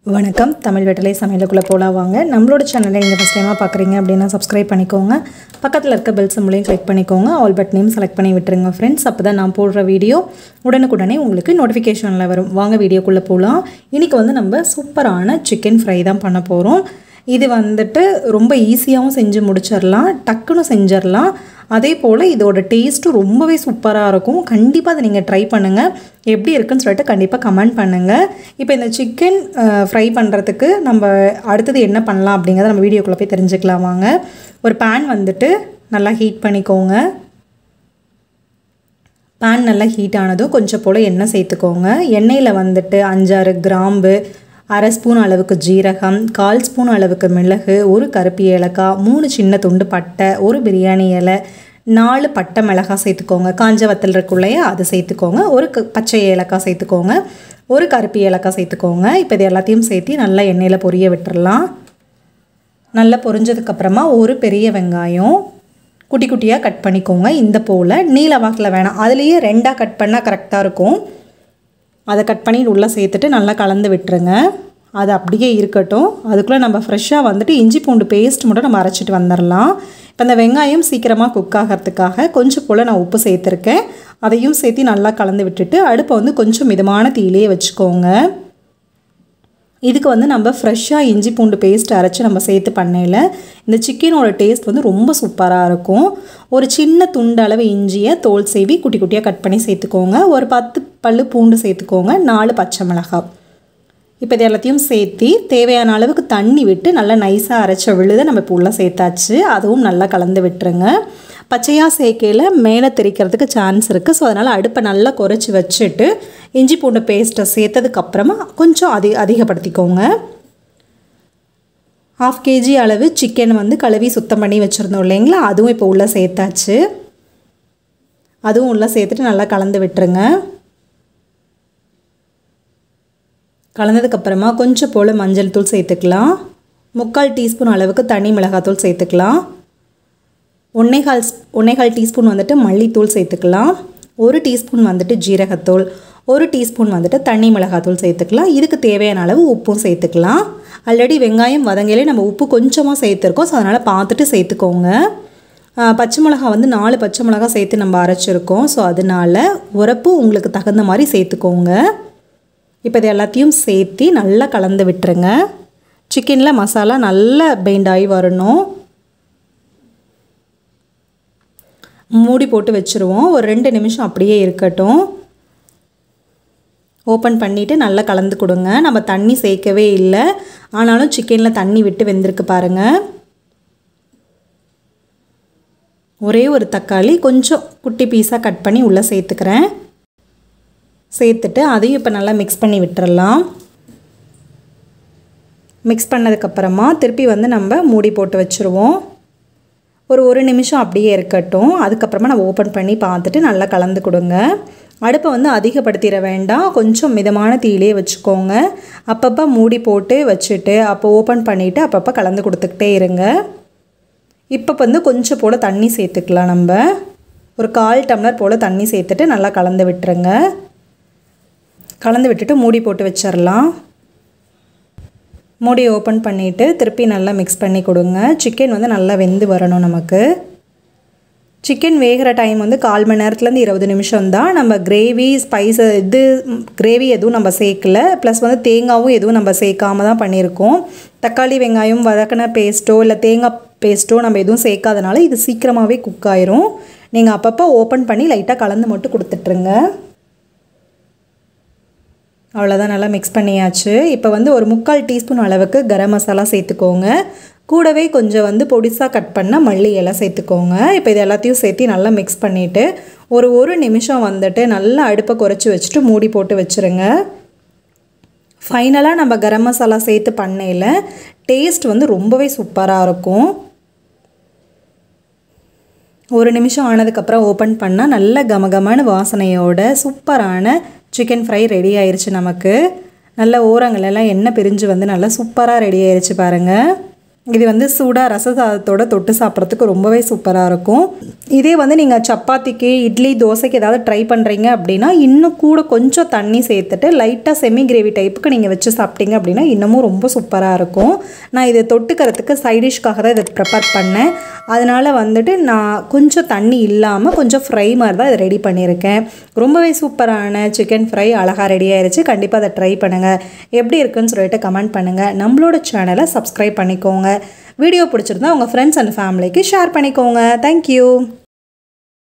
வணக்கம் தமிழ் வெட்டலை சமையலுக்குள்ள போலாம் வாங்க. நம்மளோட சேனலை நீங்கள் ஃபஸ்ட் டைமாக பார்க்குறீங்க அப்படின்னா சப்ஸ்கிரைப் பண்ணிக்கோங்க. பக்கத்தில் இருக்க பெல் சிம்பளையும் கிளிக் பண்ணிக்கோங்க. ஆல் பட்டனையும் செலக்ட் பண்ணி விட்டுருங்க ஃப்ரெண்ட்ஸ். அப்போ தான் நான் போடுற வீடியோ உடனுக்குடனே உங்களுக்கு நோட்டிஃபிகேஷனில் வரும். வாங்க வீடியோக்குள்ளே போகலாம். இன்றைக்கி நம்ம சூப்பரான சிக்கன் ஃப்ரை தான் பண்ண போகிறோம். இது ரொம்ப ஈஸியாகவும் செஞ்சு முடிச்சிடலாம், டக்குன்னு செஞ்சிடலாம். அதே போல் இதோட டேஸ்ட்டும் ரொம்பவே சூப்பராக இருக்கும். கண்டிப்பாக அதை நீங்கள் ட்ரை பண்ணுங்கள். எப்படி இருக்குன்னு சொல்லிட்டு கண்டிப்பாக கமெண்ட் பண்ணுங்கள். இப்போ இந்த சிக்கன் ஃப்ரை பண்ணுறதுக்கு நம்ம அடுத்தது என்ன பண்ணலாம் அப்படிங்கிறத நம்ம வீடியோக்குள்ளே போய் தெரிஞ்சுக்கலாம் வாங்க. ஒரு பேன் நல்லா ஹீட் பண்ணிக்கோங்க. பேன் நல்லா ஹீட் ஆனதும் கொஞ்சம் போல் எண்ணெய் சேர்த்துக்கோங்க. எண்ணெயில் 5-6 கிராம்பு, 1/2 ஸ்பூன் அளவுக்கு ஜீரகம், 1/4 ஸ்பூன் அளவுக்கு மிளகு, 1 கருப்பு ஏலக்காய், 3 சின்ன துண்டு பட்டை, 1 பிரியாணி இலை, 4 பட்டை மிளகாய் சேர்த்துக்கோங்க. காஞ்ச வத்தல் இருக்குள்ளையே அது சேர்த்துக்கோங்க. 1 பச்சை ஏலக்காய் சேர்த்துக்கோங்க. 1 கருப்பு ஏலக்காய் சேர்த்துக்கோங்க. இப்போ இது எல்லாத்தையும் சேர்த்து நல்லா எண்ணெயில் பொரிய விட்டுறலாம். நல்லா பொரிஞ்சதுக்கப்புறமா 1 பெரிய வெங்காயம் குட்டி குட்டியாக கட் பண்ணிக்கோங்க. இந்த போல் நீல வாக்கில் வேணாம், அதுலேயே 2ஆக கட் பண்ணால் கரெக்டாக இருக்கும். அதை கட் பண்ணி உள்ளே சேர்த்துட்டு நல்லா கலந்து விட்டுருங்க. அது அப்படியே இருக்கட்டும். அதுக்குள்ளே நம்ம ஃப்ரெஷ்ஷாக இஞ்சி பூண்டு பேஸ்ட் மட்டும் நம்ம அரைச்சிட்டு வந்துடலாம். இப்போ இந்த வெங்காயம் சீக்கிரமாக குக் ஆகிறதுக்காக கொஞ்சம் போல் நான் உப்பு சேர்த்துருக்கேன். அதையும் சேர்த்து நல்லா கலந்து விட்டுட்டு அடுப்பை கொஞ்சம் மிதமான தீயிலே வச்சுக்கோங்க. இதுக்கு நம்ம ஃப்ரெஷ்ஷாக இஞ்சி பூண்டு பேஸ்ட் அரைச்சி நம்ம சேர்த்து பண்ணையில் இந்த சிக்கனோட டேஸ்ட் ரொம்ப சூப்பராக இருக்கும். ஒரு சின்ன துண்டு அளவு இஞ்சியை தோல் சீவி குட்டி குட்டியாக கட் பண்ணி சேர்த்துக்கோங்க. ஒரு 10 பல்லு பூண்டு சேர்த்துக்கோங்க. 4 பச்சை மிளகாய். இப்போ இது எல்லாத்தையும் சேர்த்து தேவையான அளவுக்கு தண்ணி விட்டு நல்லா நைஸாக அரைச்ச விழுதை நம்ம இப்போ உள்ளே சேர்த்தாச்சு. அதுவும் நல்லா கலந்து விட்டுருங்க. பச்சையாக சேர்க்கையில் மேலே தெரிக்கிறதுக்கு சான்ஸ் இருக்குது. ஸோ அதனால் அடுப்பை நல்லா குறைச்சி வச்சுட்டு இஞ்சி பூண்டு பேஸ்ட்டை சேர்த்ததுக்கப்புறமா கொஞ்சம் அதிகப்படுத்திக்கோங்க. 1/2 kg அளவு சிக்கன் கழுவி சுத்தம் பண்ணி வச்சுருந்தோம் இல்லைங்களா, அதுவும் இப்போ உள்ளே சேர்த்தாச்சு. அதுவும் உள்ளே சேர்த்துட்டு நல்லா கலந்து விட்டுருங்க. கலந்ததுக்கப்புறமா கொஞ்சம் போல் மஞ்சள் தூள் சேர்த்துக்கலாம். 3/4 டீஸ்பூன் அளவுக்கு தனி மிளகாத்தூள் சேர்த்துக்கலாம். 1/4 டீஸ்பூன் மல்லித்தூள் சேர்த்துக்கலாம். 1 டீஸ்பூன் ஜீரகத்தூள், 1 டீஸ்பூன் தனி மிளகாத்தூள் சேர்த்துக்கலாம். இதுக்கு தேவையான அளவு உப்பும் சேர்த்துக்கலாம். ஆல்ரெடி வெங்காயம் வதங்கையிலே நம்ம உப்பு கொஞ்சமாக சேர்த்துருக்கோம். ஸோ அதனால் பார்த்துட்டு சேர்த்துக்கோங்க. பச்சை மிளகா 4 பச்சை மிளகா சேர்த்து நம்ம அரைச்சிருக்கோம். ஸோ அதனால் உரப்பு உங்களுக்கு தகுந்த மாதிரி சேர்த்துக்கோங்க. இப்போ இது எல்லாத்தையும் சேர்த்து நல்லா கலந்து விட்டுருங்க. சிக்கனில் மசாலா நல்லா பெயிண்ட் ஆகி வரணும். மூடி போட்டு வச்சுருவோம். ஒரு 2 நிமிஷம் அப்படியே இருக்கட்டும். ஓப்பன் பண்ணிவிட்டு நல்லா கலந்து கொடுங்க. நம்ம தண்ணி சேர்க்கவே இல்லை, ஆனாலும் சிக்கனில் தண்ணி விட்டு வெந்திருக்கு பாருங்கள். ஒரே ஒரு தக்காளி கொஞ்சம் குட்டி பீஸாக கட் பண்ணி உள்ளே சேர்த்துக்கிறேன். சேர்த்துட்டு அதையும் இப்போ நல்லா மிக்ஸ் பண்ணி விட்டுறலாம். மிக்ஸ் பண்ணதுக்கப்புறமா திருப்பி நம்ம மூடி போட்டு வச்சுருவோம். ஒரு 1 நிமிஷம் அப்படியே இருக்கட்டும். அதுக்கப்புறமா நம்ம ஓப்பன் பண்ணி பார்த்துட்டு நல்லா கலந்து கொடுங்க. அடுப்பை அதிகப்படுத்திட வேண்டாம், கொஞ்சம் மிதமான தீயிலே வச்சுக்கோங்க. அப்பப்போ மூடி போட்டு வச்சுட்டு அப்போ ஓப்பன் பண்ணிவிட்டு அப்பப்போ கலந்து கொடுத்துக்கிட்டே இருங்க. இப்போ கொஞ்சம் போல் தண்ணி சேர்த்துக்கலாம். நம்ம ஒரு 1/4 டம்ளர் போல் தண்ணி சேர்த்துட்டு நல்லா கலந்து விட்டுருங்க. கலந்து விட்டுட்டு மூடி போட்டு வச்சிடலாம். மூடி ஓப்பன் பண்ணிவிட்டு திருப்பி நல்லா மிக்ஸ் பண்ணி கொடுங்க. சிக்கன் நல்லா வெந்து வரணும். நமக்கு சிக்கன் வேகிற டைம் 1/4 மணி நேரத்துலேருந்து 20 நிமிஷம் தான். நம்ம கிரேவி கிரேவி எதுவும் நம்ம சேர்க்கல. ப்ளஸ் தேங்காயும் எதுவும் நம்ம சேர்க்காம தான் பண்ணியிருக்கோம். தக்காளி வெங்காயம் வதக்கின பேஸ்ட்டோ இல்லை தேங்காய் பேஸ்ட்டோ நம்ம எதுவும் சேர்க்காதனால இது சீக்கிரமாகவே குக் ஆயிரும். நீங்கள் அப்பப்போ ஓப்பன் பண்ணி லைட்டாக கலந்து மட்டும் கொடுத்துட்ருங்க. அவ்வளோதான், நல்லா மிக்ஸ் பண்ணியாச்சு. இப்போ ஒரு 3/4 டீஸ்பூன் அளவுக்கு கரம் மசாலா சேர்த்துக்கோங்க. கூடவே கொஞ்சம் பொடிசாக கட் பண்ண மல்லி இலை சேர்த்துக்கோங்க. இப்போ இது எல்லாத்தையும் சேர்த்து நல்லா மிக்ஸ் பண்ணிவிட்டு ஒரு நிமிஷம் நல்லா அடுப்பை குறைச்சி வச்சுட்டு மூடி போட்டு வச்சுருங்க. ஃபைனலாக நம்ம கரம் மசாலா சேர்த்து பண்ணையில் டேஸ்ட் ரொம்பவே சூப்பராக இருக்கும். 1 நிமிஷம் ஆனதுக்கப்புறம் ஓப்பன் பண்ணால் நல்ல கமகமான வாசனையோட சூப்பரான சிக்கன் ஃப்ரை ரெடி ஆயிடுச்சு. நமக்கு நல்ல ஓரங்களெல்லாம் எண்ணெய் பிரிஞ்சு நல்லா சூப்பராக ரெடி ஆயிடுச்சு பாருங்கள். இது வந்து சூடாக ரச சாதத்தோட தொட்டு சாப்பிட்றதுக்கு ரொம்பவே சூப்பராக இருக்கும். இதே வந்து நீங்கள் சப்பாத்திக்கு இட்லி தோசைக்கு ஏதாவது ட்ரை பண்ணுறீங்க அப்படின்னா இன்னும் கூட கொஞ்சம் தண்ணி சேர்த்துட்டு லைட்டாக செமி கிரேவி டைப்புக்கு நீங்கள் வச்சு சாப்பிட்டீங்க அப்படின்னா இன்னமும் ரொம்ப சூப்பராக இருக்கும். நான் இதை தொட்டுக்கிறதுக்கு சைடிஷ்காக தான் இதை ப்ரிப்பேர் பண்ணேன். அதனால் வந்துட்டு நான் கொஞ்சம் தண்ணி இல்லாமல் கொஞ்சம் ஃப்ரை மாதிரி தான் இதை ரெடி பண்ணியிருக்கேன். ரொம்பவே சூப்பரான சிக்கன் ஃப்ரை அழகாக ரெடி ஆயிடுச்சு. கண்டிப்பாக அதை ட்ரை பண்ணுங்கள். எப்படி இருக்குன்னு சொல்லிட்டு கமெண்ட் பண்ணுங்கள். நம்மளோட சேனலை சப்ஸ்கிரைப் பண்ணிக்கோங்க. வீடியோ பிடிச்சிருந்தா உங்கள் ஃப்ரெண்ட்ஸ் அண்ட் ஃபேமிலிக்கு ஷேர் பண்ணிக்கோங்க. தேங்க்யூ.